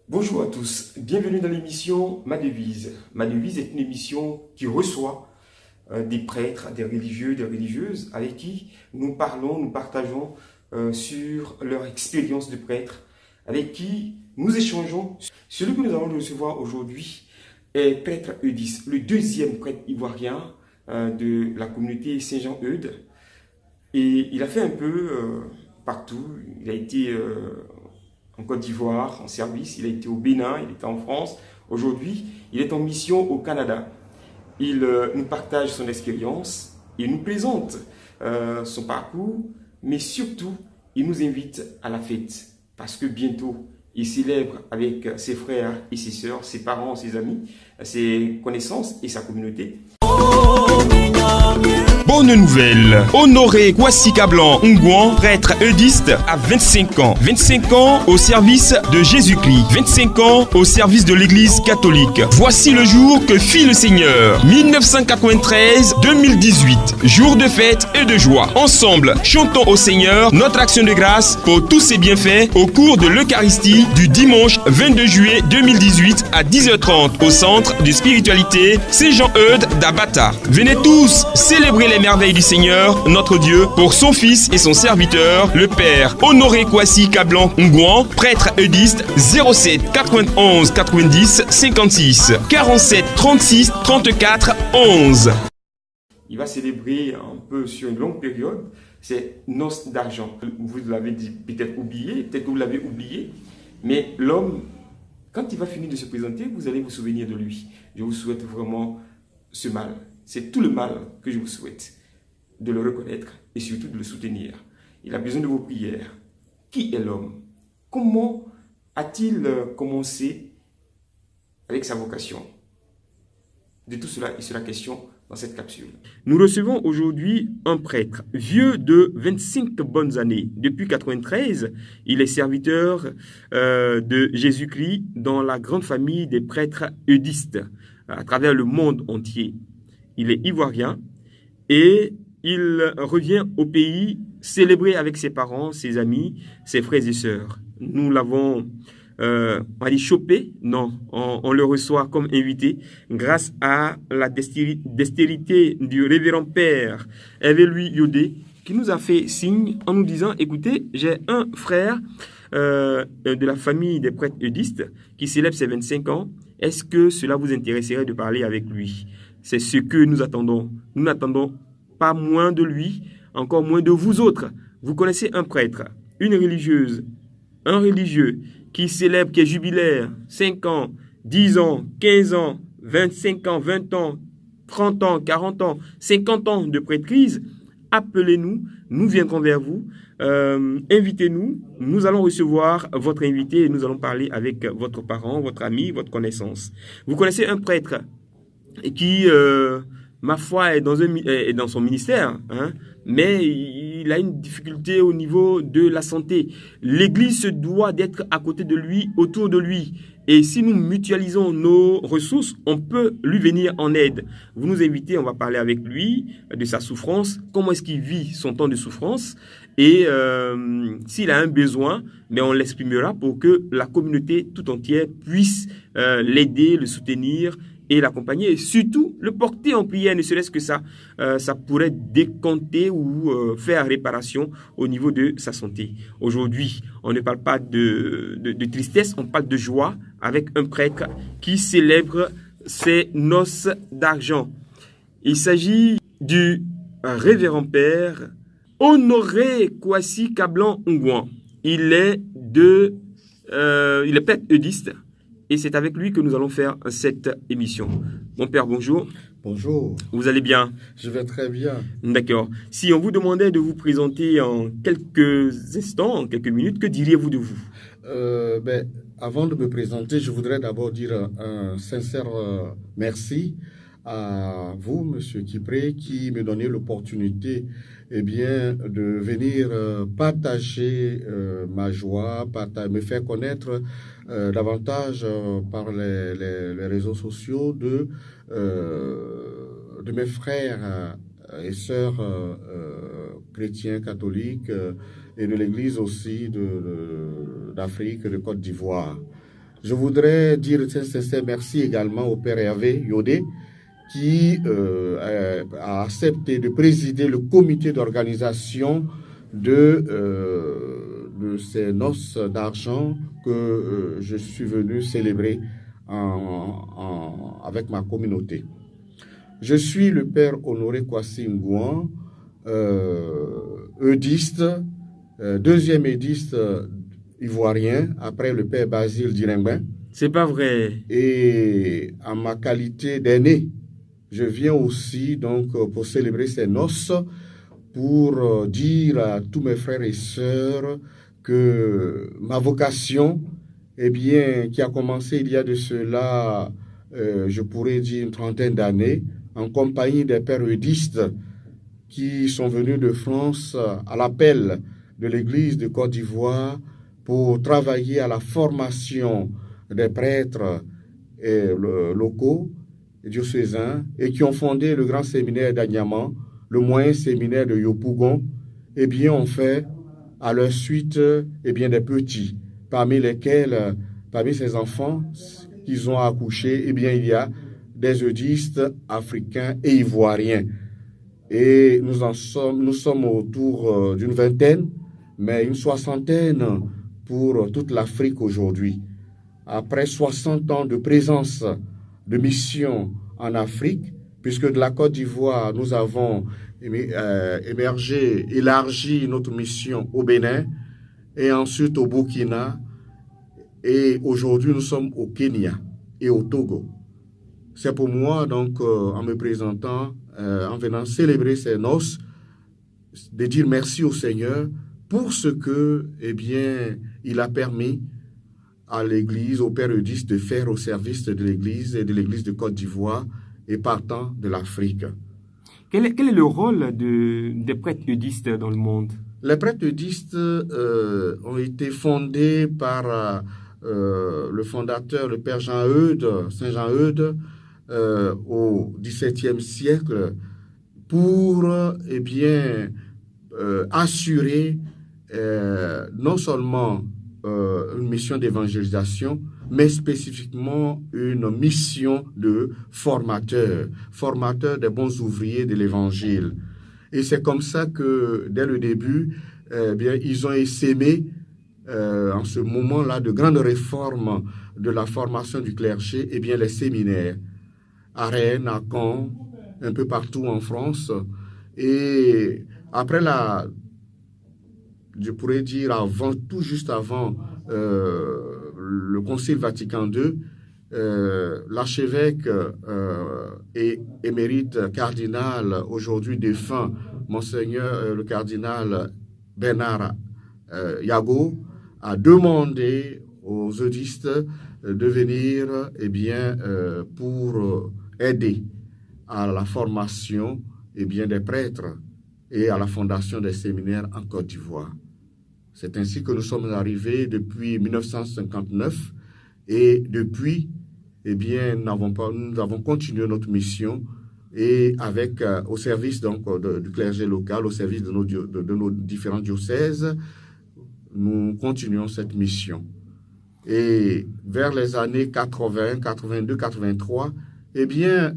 Bonjour à tous, bienvenue dans l'émission Ma Devise. Ma Devise est une émission qui reçoit des prêtres, des religieux, des religieuses avec qui nous parlons, nous partageons sur leur expérience de prêtre, avec qui nous échangeons. Celui que nous allons recevoir aujourd'hui est prêtre Eudis, le deuxième prêtre ivoirien de la communauté Saint-Jean-Eudes. Et il a fait un peu partout, il a été en Côte d'Ivoire, en service, il a été au Bénin, il était en France. Aujourd'hui, il est en mission au Canada. Il nous partage son expérience, il nous présente son parcours, mais surtout, il nous invite à la fête. Parce que bientôt, il célèbre avec ses frères et ses sœurs, ses parents, ses amis, ses connaissances et sa communauté. Bonne nouvelle, Honoré Kwasika Blanc Ngouan, prêtre eudiste, à 25 ans. 25 ans au service de Jésus-Christ. 25 ans au service de l'Église catholique. Voici le jour que fit le Seigneur. 1993-2018, jour de fête et de joie. Ensemble, chantons au Seigneur notre action de grâce pour tous ses bienfaits au cours de l'Eucharistie du dimanche 22 juillet 2018 à 10h30 au centre de spiritualité Saint-Jean-Eudes d'Abata. Venez tous célébrer les merveilles du Seigneur, notre Dieu, pour son Fils et son serviteur, le Père Honoré Kwasika Blanc Ngouan, prêtre eudiste, 07 91 90 56 47 36 34 11. Il va célébrer un peu sur une longue période, c'est noces d'argent. Vous l'avez peut-être oublié, peut-être que vous l'avez oublié, mais l'homme, quand il va finir de se présenter, vous allez vous souvenir de lui. Je vous souhaite vraiment ce mal. C'est tout le mal que je vous souhaite, de le reconnaître et surtout de le soutenir. Il a besoin de vos prières. Qui est l'homme? Comment a-t-il commencé avec sa vocation? De tout cela, il sera question dans cette capsule. Nous recevons aujourd'hui un prêtre, vieux de 25 bonnes années. Depuis 93, il est serviteur de Jésus-Christ dans la grande famille des prêtres eudistes à travers le monde entier. Il est ivoirien et il revient au pays célébrer avec ses parents, ses amis, ses frères et sœurs. Nous l'avons on va dire chopé, non, on le reçoit comme invité grâce à la dextérité du révérend père Hervé-Louis Yodé qui nous a fait signe en nous disant, écoutez, j'ai un frère de la famille des prêtres eudistes qui célèbre ses 25 ans, est-ce que cela vous intéresserait de parler avec lui? C'est ce que nous attendons. Nous n'attendons pas moins de lui, encore moins de vous autres. Vous connaissez un prêtre, une religieuse, un religieux qui célèbre, qui est jubilaire, 5 ans, 10 ans, 15 ans, 25 ans, 20 ans, 30 ans, 40 ans, 50 ans de prêtrise, appelez-nous, nous viendrons vers vous, invitez-nous, nous allons recevoir votre invité et nous allons parler avec votre parent, votre ami, votre connaissance. Vous connaissez un prêtre qui, ma foi, est dans son ministère, hein, mais il a une difficulté au niveau de la santé. L'Église se doit d'être à côté de lui, autour de lui. Et si nous mutualisons nos ressources, on peut lui venir en aide. Vous nous invitez, on va parler avec lui de sa souffrance, comment est-ce qu'il vit son temps de souffrance. Et s'il a un besoin, mais on l'exprimera pour que la communauté tout entière puisse l'aider, le soutenir et l'accompagner et surtout le porter en prière, ne serait-ce que ça, ça pourrait décompter ou faire réparation au niveau de sa santé. Aujourd'hui, on ne parle pas de tristesse, on parle de joie avec un prêtre qui célèbre ses noces d'argent. Il s'agit du révérend père Honoré Kwasika Blanc Ngouan. Il est prêtre eudiste. Et c'est avec lui que nous allons faire cette émission. Mon père, bonjour. Bonjour. Vous allez bien? Je vais très bien. D'accord. Si on vous demandait de vous présenter en quelques instants, en quelques minutes, que diriez-vous de vous? Avant de me présenter, je voudrais d'abord dire un sincère merci à vous, Monsieur Kipré, qui me donnait l'opportunité de venir partager ma joie, me faire connaître davantage par les réseaux sociaux de mes frères et sœurs chrétiens, catholiques et de l'Église aussi d'Afrique, de Côte d'Ivoire. Je voudrais dire un sincère merci également au Père Hervé Yodé qui a accepté de présider le comité d'organisation de ces noces d'argent que je suis venu célébrer avec ma communauté. Je suis le Père Honoré Kwasi Ngouan, eudiste, deuxième eudiste ivoirien, après le Père Basile Direngbin. C'est pas vrai. Et en ma qualité d'aîné, je viens aussi donc pour célébrer ces noces, pour dire à tous mes frères et sœurs que ma vocation, eh bien, qui a commencé il y a de cela, je pourrais dire une trentaine d'années, en compagnie des pères eudistes qui sont venus de France à l'appel de l'Église de Côte d'Ivoire pour travailler à la formation des prêtres locaux, diocésains, et qui ont fondé le grand séminaire d'Agnaman, le moyen séminaire de Yopougon, eh bien, ont fait à leur suite eh bien, des petits, parmi lesquels, parmi ces enfants qu'ils ont accouchés, eh bien, il y a des eudistes africains et ivoiriens. Et nous sommes autour d'une vingtaine, mais une soixantaine pour toute l'Afrique aujourd'hui. Après 60 ans de présence de mission en Afrique, puisque de la Côte d'Ivoire, nous avons élargi notre mission au Bénin et ensuite au Burkina. Et aujourd'hui, nous sommes au Kenya et au Togo. C'est pour moi, donc, en me présentant, en venant célébrer ces noces, de dire merci au Seigneur pour ce que, eh bien, il a permis à l'Église, au Père eudiste, de faire au service de l'Église et de l'Église de Côte d'Ivoire et partant de l'Afrique. Quel est le rôle des prêtres eudistes dans le monde? Les prêtres eudistes ont été fondés par le fondateur, le Père Jean-Eudes, Saint Jean-Eudes, au XVIIe siècle, pour eh bien, assurer non seulement une mission d'évangélisation, mais spécifiquement une mission de formateur des bons ouvriers de l'Évangile. Et c'est comme ça que, dès le début, bien, ils ont essaimé, en ce moment-là, de grandes réformes de la formation du clergé, et bien, les séminaires, à Rennes, à Caen, un peu partout en France. Et après je pourrais dire tout juste avant le Concile Vatican II, l'archevêque et émérite cardinal, aujourd'hui défunt, Monseigneur le cardinal Bernard Yago, a demandé aux eudistes de venir eh bien, pour aider à la formation eh bien, des prêtres et à la fondation des séminaires en Côte d'Ivoire. C'est ainsi que nous sommes arrivés depuis 1959 et depuis, eh bien, nous avons continué notre mission et avec, au service donc, du clergé local, au service de nos différents diocèses, nous continuons cette mission. Et vers les années 80, 82, 83, eh bien,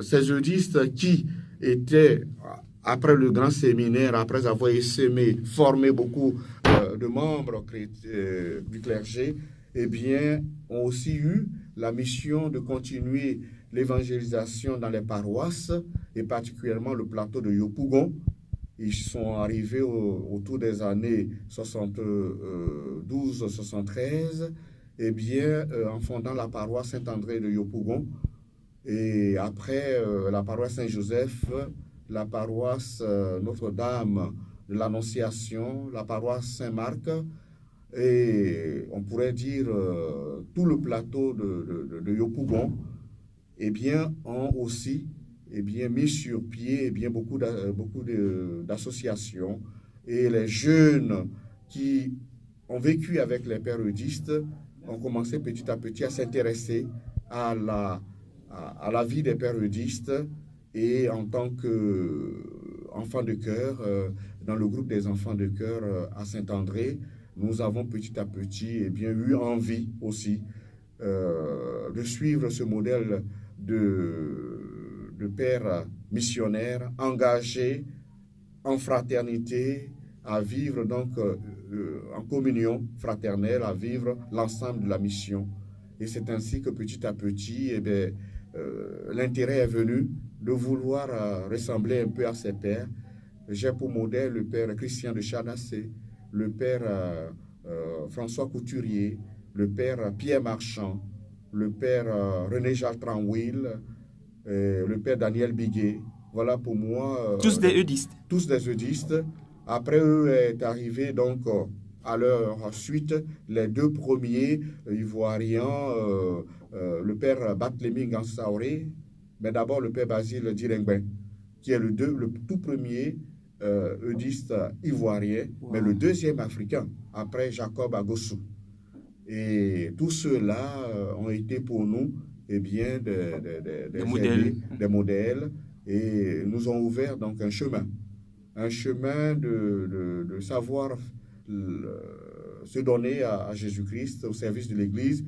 ces eudistes qui étaient, après le grand séminaire, après avoir essaimé, formé beaucoup de membres du clergé, eh bien, ont aussi eu la mission de continuer l'évangélisation dans les paroisses, et particulièrement le plateau de Yopougon. Ils sont arrivés autour des années 72-73, eh bien, en fondant la paroisse Saint-André de Yopougon, et après la paroisse Saint-Joseph, la paroisse Notre-Dame de l'Annonciation, la paroisse Saint-Marc, et on pourrait dire tout le plateau de Yopougon, eh bien, ont aussi eh bien, mis sur pied eh bien, beaucoup d'associations. Et les jeunes qui ont vécu avec les pères eudistes ont commencé petit à petit à s'intéresser à la vie des pères eudistes, et en tant qu'enfants de chœur, dans le groupe des enfants de chœur à Saint-André, nous avons petit à petit eu envie aussi de suivre ce modèle de père missionnaire engagé en fraternité, à vivre donc en communion fraternelle, à vivre l'ensemble de la mission. Et c'est ainsi que petit à petit, l'intérêt est venu de vouloir ressembler un peu à ses pères. J'ai pour modèle le père Christian de Chanassé, le père François Couturier, le père Pierre Marchand, le père René-Jacques Tranwil, le père Daniel Biguet. Voilà pour moi. Tous des eudistes. Tous des eudistes. Après eux est arrivé donc à leur suite les deux premiers ivoiriens, le père Barthélemy Gansaoré, mais d'abord le père Basile Direngben, qui est le tout premier eudiste ivoirien, mais le deuxième africain, après Jacob Agossou. Et tous ceux-là ont été pour nous des modèles, et nous ont ouvert donc un chemin de savoir se donner à Jésus-Christ au service de l'Église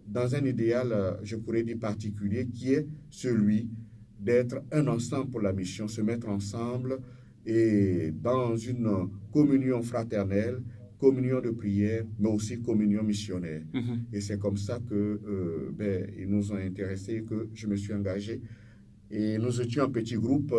dans un idéal, je pourrais dire particulier, qui est celui d'être un ensemble pour la mission, se mettre ensemble et dans une communion fraternelle, communion de prière, mais aussi communion missionnaire. Et c'est comme ça que ils nous ont intéressés, que je me suis engagé. Et nous étions un petit groupe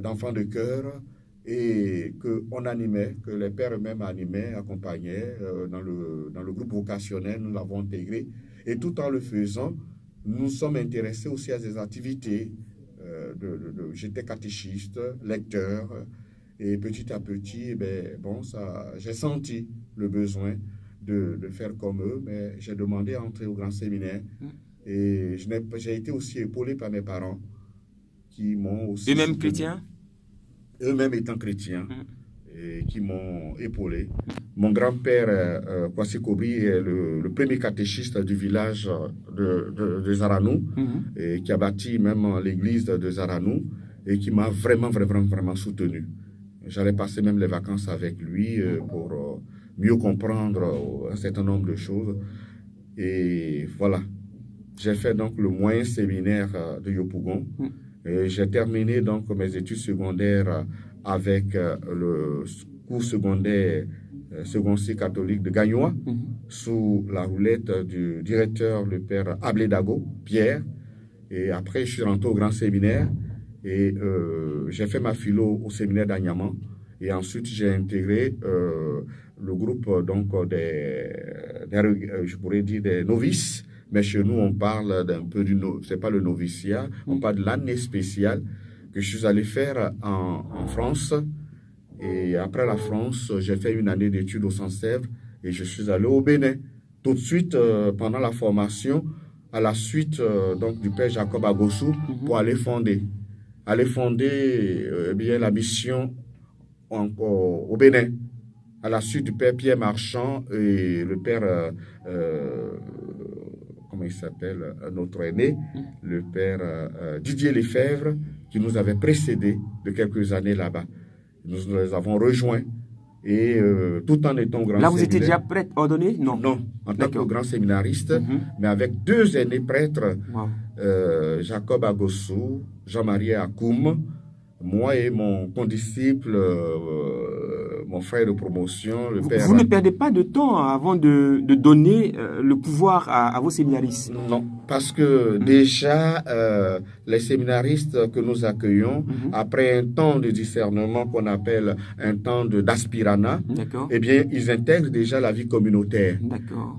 d'enfants de chœur et qu'on animait, que les pères eux-mêmes animaient, accompagnaient dans le groupe vocationnel, nous l'avons intégré. Et tout en le faisant, nous sommes intéressés aussi à des activités. J'étais catéchiste, lecteur, et petit à petit, j'ai senti le besoin de faire comme eux, mais j'ai demandé à entrer au grand séminaire. Et j'ai été aussi épaulé par mes parents, qui m'ont aussi... Eux-mêmes chrétiens? Eux-mêmes étant chrétiens, et qui m'ont épaulé. Mon grand-père, Kwasi Kobri, est le premier catéchiste du village de Zaranou, et qui a bâti même l'église de Zaranou, et qui m'a vraiment soutenu. J'allais passer même les vacances avec lui pour mieux comprendre un certain nombre de choses. Et voilà. J'ai fait donc le moyen séminaire de Yopougon. Et j'ai terminé donc mes études secondaires avec le cours secondaire secondaire catholique de Gagnois, sous la houlette du directeur, le père Abledago, Pierre. Et après, je suis rentré au grand séminaire et j'ai fait ma philo au séminaire d'Agnaman. Et ensuite, j'ai intégré le groupe donc je pourrais dire des novices. Mais chez nous, on parle d'un peu c'est pas le noviciat, on parle de l'année spéciale que je suis allé faire en France. Et après la France, j'ai fait une année d'études au Saint-Sèvres et je suis allé au Bénin. Tout de suite, pendant la formation, à la suite donc du père Jacob Agossou, pour aller fonder la mission au Bénin. À la suite du père Pierre Marchand et le père... comment il s'appelle, notre aîné, le père Didier Lefebvre, qui nous avait précédé de quelques années là-bas. Nous les avons rejoints et tout en étant grand séminaire. Là, vous étiez déjà prêtre ordonné? Non. Non, en tant que grand séminariste, mais avec deux aînés prêtres, Jacob Agossou, Jean-Marie Akoum, moi et mon condisciple, mon frère de promotion, le père... Vous ne perdez pas de temps avant de donner le pouvoir à vos séminaristes? Non, parce que déjà, les séminaristes que nous accueillons, après un temps de discernement qu'on appelle un temps d'aspirana, eh bien, ils intègrent déjà la vie communautaire.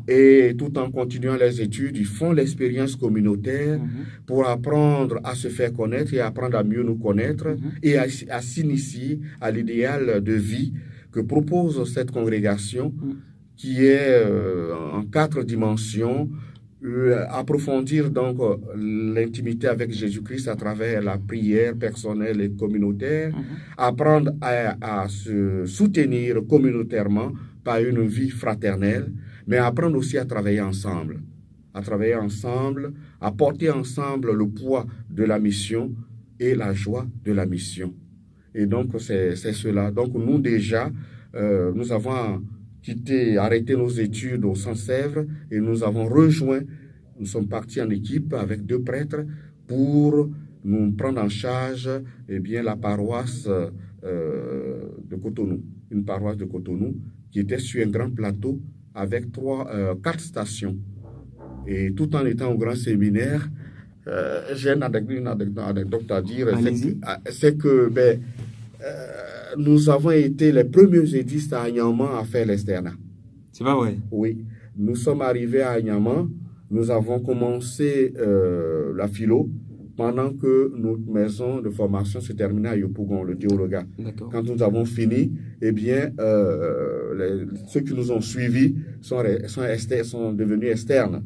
Et tout en continuant les études, ils font l'expérience communautaire pour apprendre à se faire connaître et apprendre à mieux nous connaître et à s'initier à l'idéal de vie que propose cette congrégation qui est en 4 dimensions, approfondir donc l'intimité avec Jésus-Christ à travers la prière personnelle et communautaire, apprendre à se soutenir communautairement par une vie fraternelle, mais apprendre aussi à travailler ensemble, à porter ensemble le poids de la mission et la joie de la mission. Et donc, c'est cela. Donc, nous, déjà, nous avons arrêté nos études au Centre-Sèvres et nous sommes partis en équipe avec 2 prêtres pour nous prendre en charge la paroisse de Cotonou, une paroisse de Cotonou qui était sur un grand plateau avec 4 stations. Et tout en étant au grand séminaire, j'ai une anecdote à dire, c'est que nous avons été les premiers édistes à Agnaman à faire l'externat. C'est pas vrai? Oui. Nous sommes arrivés à Agnaman, nous avons commencé la philo pendant que notre maison de formation se terminait à Yopougon, le Théologa. Quand nous avons fini, ceux qui nous ont suivis sont devenus externes.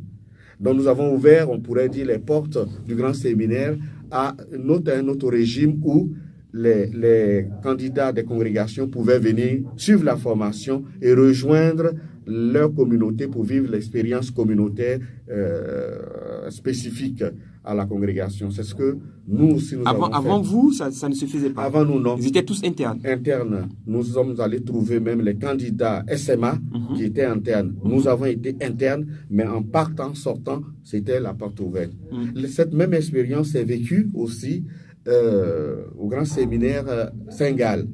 Donc nous avons ouvert, on pourrait dire, les portes du grand séminaire à un autre régime où les candidats des congrégations pouvaient venir suivre la formation et rejoindre leur communauté pour vivre l'expérience communautaire spécifique à la congrégation. C'est ce que nous aussi nous avons fait. Avant vous, ça ne se faisait pas? Avant nous, non. Ils étaient tous internes? Internes. Nous sommes allés trouver même les candidats SMA qui étaient internes. Nous avons été internes, mais en sortant, c'était la porte ouverte. Cette même expérience est vécue aussi au grand séminaire Saint-Gall.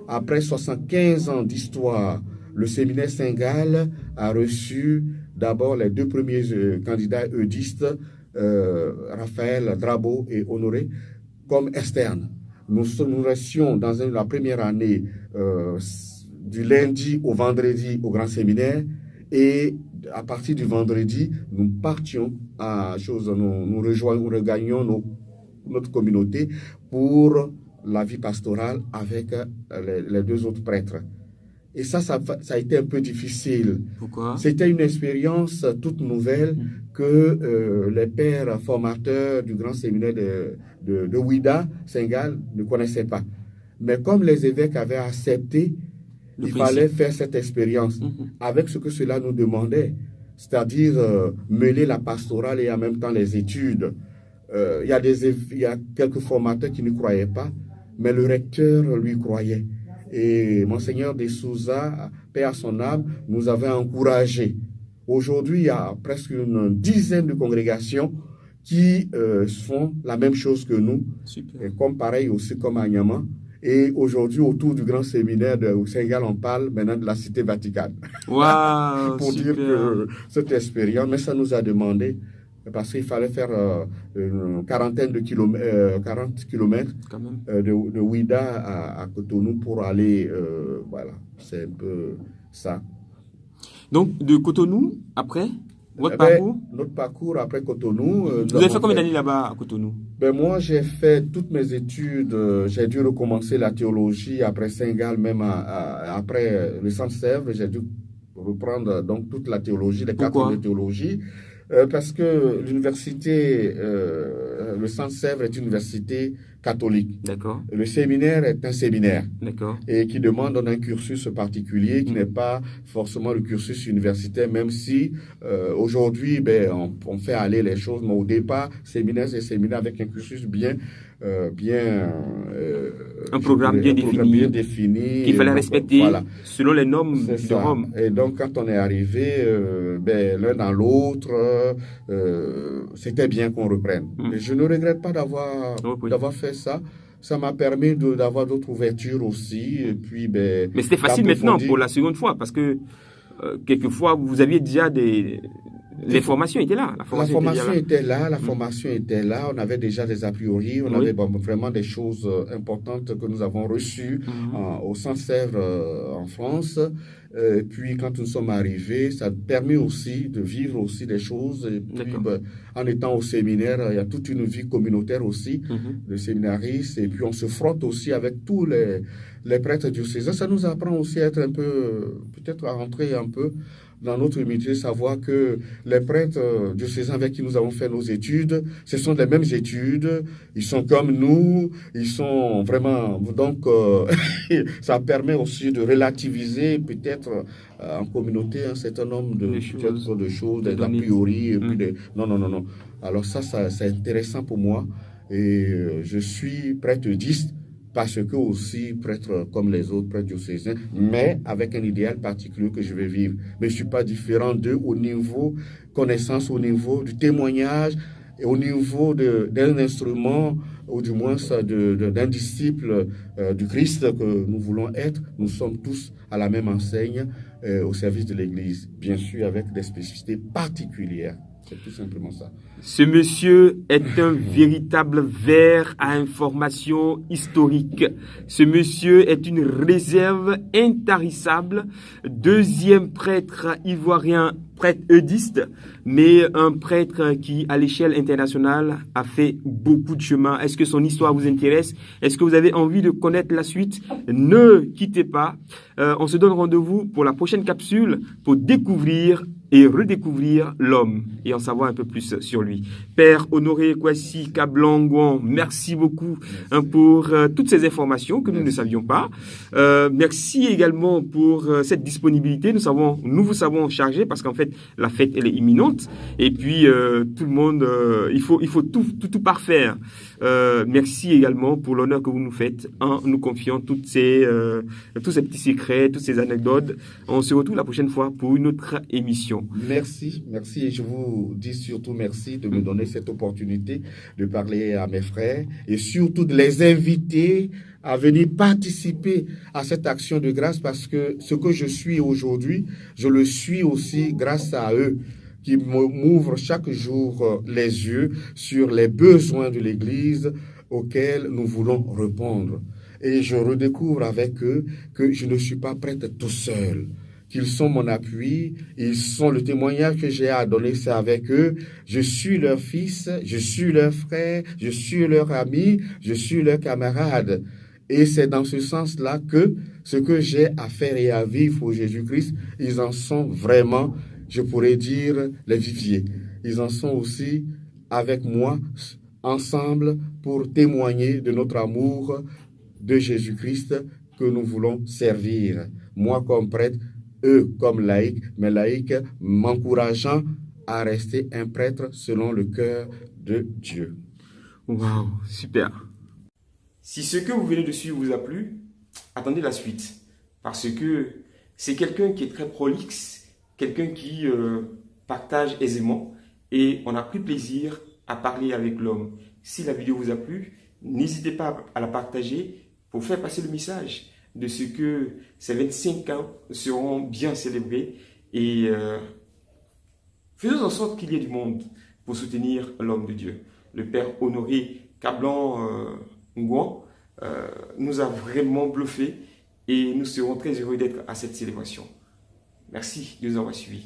Après 75 ans d'histoire, le séminaire Saint-Gall a reçu d'abord les 2 premiers candidats eudistes, Raphaël Drabo et Honoré, comme externes. Nous restions dans la première année du lundi au vendredi au grand séminaire, et à partir du vendredi, nous partions nous regagnions notre communauté pour la vie pastorale avec les 2 autres prêtres. Et ça a été un peu difficile. Pourquoi? C'était une expérience toute nouvelle que les pères formateurs du grand séminaire de Ouida, Saint-Gall, ne connaissaient pas. Mais comme les évêques avaient accepté, il fallait faire cette expérience avec ce que cela nous demandait, c'est-à-dire mêler la pastorale et en même temps les études. Il y a quelques formateurs qui ne croyaient pas, mais le recteur lui croyait. Et Monseigneur de Souza, paix à son âme, nous avait encouragés. Aujourd'hui, il y a presque une dizaine de congrégations qui font la même chose que nous. Super. Et comme pareil aussi comme à Agnaman. Et aujourd'hui, autour du grand séminaire de Saint-Gall, on parle maintenant de la cité Vaticane. Wow, pour super. Dire que cette expérience, mais ça nous a demandé, parce qu'il fallait faire une quarantaine de kilomètres, 40 kilomètres de Ouida à Cotonou pour aller, voilà, c'est un peu ça. Donc, de Cotonou, après, votre parcours? Notre parcours après Cotonou. Vous avez fait combien d'années là-bas à Cotonou? Moi, j'ai fait toutes mes études, j'ai dû recommencer la théologie après Saint-Gall, même après le Centre-Sèvres, j'ai dû reprendre donc toute la théologie, les 4 ans de théologie. Parce que l'université, le Centre-Sèvres est une université catholique. D'accord. Le séminaire est un séminaire. D'accord. Et qui demande un cursus particulier qui n'est pas forcément le cursus universitaire, même si aujourd'hui, on fait aller les choses. Mais au départ, séminaire, c'est séminaire avec un cursus un programme bien défini qu'il fallait respecter selon les normes de Rome. Et donc, quand on est arrivé l'un dans l'autre, c'était bien qu'on reprenne. Et je ne regrette pas d'avoir fait ça. Ça m'a permis d'avoir d'autres ouvertures aussi. Et puis, mais c'était facile maintenant pour la seconde fois, parce que quelquefois, vous aviez déjà les formations étaient là. La formation était là. On avait déjà des a priori. On avait vraiment des choses importantes que nous avons reçues au Centre-Sèvres en France. Et puis, quand nous sommes arrivés, ça permet aussi de vivre aussi des choses. Et puis, en étant au séminaire, il y a toute une vie communautaire aussi de séminaristes. Et puis, on se frotte aussi avec tous les prêtres diocésains. Ça nous apprend aussi à être un peu, peut-être à rentrer un peu dans notre métier, savoir que les prêtres diocésains avec qui nous avons fait nos études, ce sont les mêmes études, ils sont comme nous, ils sont vraiment... Donc, ça permet aussi de relativiser peut-être en communauté un certain nombre de choses, des a priori, et puis Non. Alors ça, c'est intéressant pour moi. Et je suis prêtre eudiste parce que aussi prêtre comme les autres prêtres diocésains, mais avec un idéal particulier que je vais vivre. Mais je ne suis pas différent d'eux au niveau connaissance, au niveau du témoignage, et au niveau d'un instrument, ou du moins d'un disciple du Christ que nous voulons être. Nous sommes tous à la même enseigne au service de l'Église, bien sûr avec des spécificités particulières. C'est tout simplement ça. Ce monsieur est un véritable ver à information historique. Ce monsieur est une réserve intarissable. Deuxième prêtre ivoirien, prêtre eudiste, mais un prêtre qui, à l'échelle internationale, a fait beaucoup de chemin. Est-ce que son histoire vous intéresse? Est-ce que vous avez envie de connaître la suite? Ne quittez pas. On se donne rendez-vous pour la prochaine capsule pour découvrir et redécouvrir l'homme et en savoir un peu plus sur lui. Père Honoré Kwasi Kablan-Ngouan, merci beaucoup pour toutes ces informations que nous ne savions pas. Merci également pour cette disponibilité. Nous vous savons chargé parce qu'en fait, la fête, elle est imminente. Et puis, tout le monde, il faut tout parfaire. Merci également pour l'honneur que vous nous faites en nous confiant tous ces petits secrets, toutes ces anecdotes. On se retrouve la prochaine fois pour une autre émission. Merci. Et je vous dis surtout merci de me donner cette opportunité de parler à mes frères et surtout de les inviter à venir participer à cette action de grâce parce que ce que je suis aujourd'hui, je le suis aussi grâce à eux qui m'ouvrent chaque jour les yeux sur les besoins de l'Église auxquels nous voulons répondre. Et je redécouvre avec eux que je ne suis pas prêtre tout seul, qu'ils sont mon appui, ils sont le témoignage que j'ai à donner, c'est avec eux. Je suis leur fils, je suis leur frère, je suis leur ami, je suis leur camarade. Et c'est dans ce sens-là que ce que j'ai à faire et à vivre pour Jésus-Christ, ils en sont vraiment, je pourrais dire, les viviers. Ils en sont aussi avec moi, ensemble, pour témoigner de notre amour de Jésus-Christ que nous voulons servir. Moi comme prêtre, eux comme laïcs, mais laïcs m'encourageant à rester un prêtre selon le cœur de Dieu. Waouh, super. Si ce que vous venez de suivre vous a plu, attendez la suite. Parce que c'est quelqu'un qui est très prolixe, quelqu'un qui partage aisément et on a pris plaisir à parler avec l'homme. Si la vidéo vous a plu, n'hésitez pas à la partager pour faire passer le message de ce que ces 25 ans seront bien célébrés et faisons en sorte qu'il y ait du monde pour soutenir l'homme de Dieu. Le Père Honoré Kablan-Ngouan nous a vraiment bluffé et nous serons très heureux d'être à cette célébration. Merci de nous avoir suivis.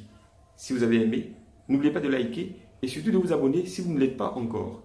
Si vous avez aimé, n'oubliez pas de liker et surtout de vous abonner si vous ne l'êtes pas encore.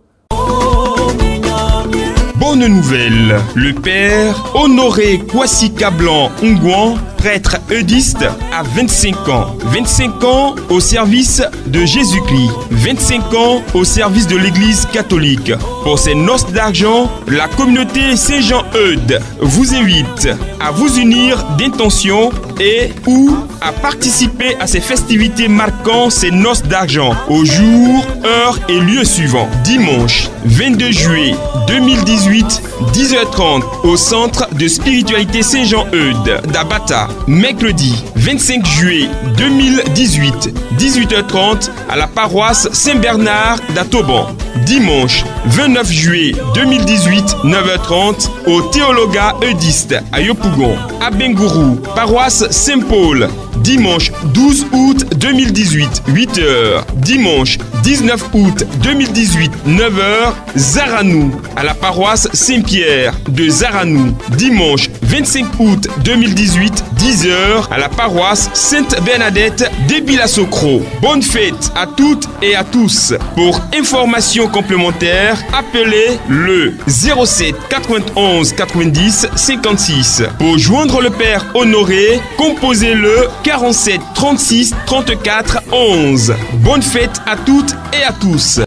Bonne nouvelle, le père Honoré Kwasi Kablan-Ngouan, prêtre eudiste, a 25 ans. 25 ans au service de Jésus-Christ. 25 ans au service de l'Église catholique. Pour ces noces d'argent, la communauté Saint-Jean-Eudes vous invite à vous unir d'intention et ou à participer à ces festivités marquant ces noces d'argent au jour, heure et lieu suivant. Dimanche 22 juillet 2018, 10h30 au centre de spiritualité Saint-Jean-Eudes d'Abata. Mercredi 25 juillet 2018, 18h30 à la paroisse Saint-Bernard d'Atoban. Dimanche 29 juillet 2018, 9h30 au Théologa Eudiste à Yopougon. À Bengourou, paroisse Saint-Paul. Dimanche 12 août 2018, 8h. Dimanche 19 août 2018, 9h, Zaranou, à la paroisse Saint-Pierre de Zaranou. Dimanche 25 août 2018, 10h, à la paroisse Sainte-Bernadette d'Ebilasocro. Bonne fête à toutes et à tous. Pour informations complémentaires, appelez le 07 91 90 56. Pour joindre le Père Honoré, composez le 47 36 34 11. Bonne fête à toutes et à tous.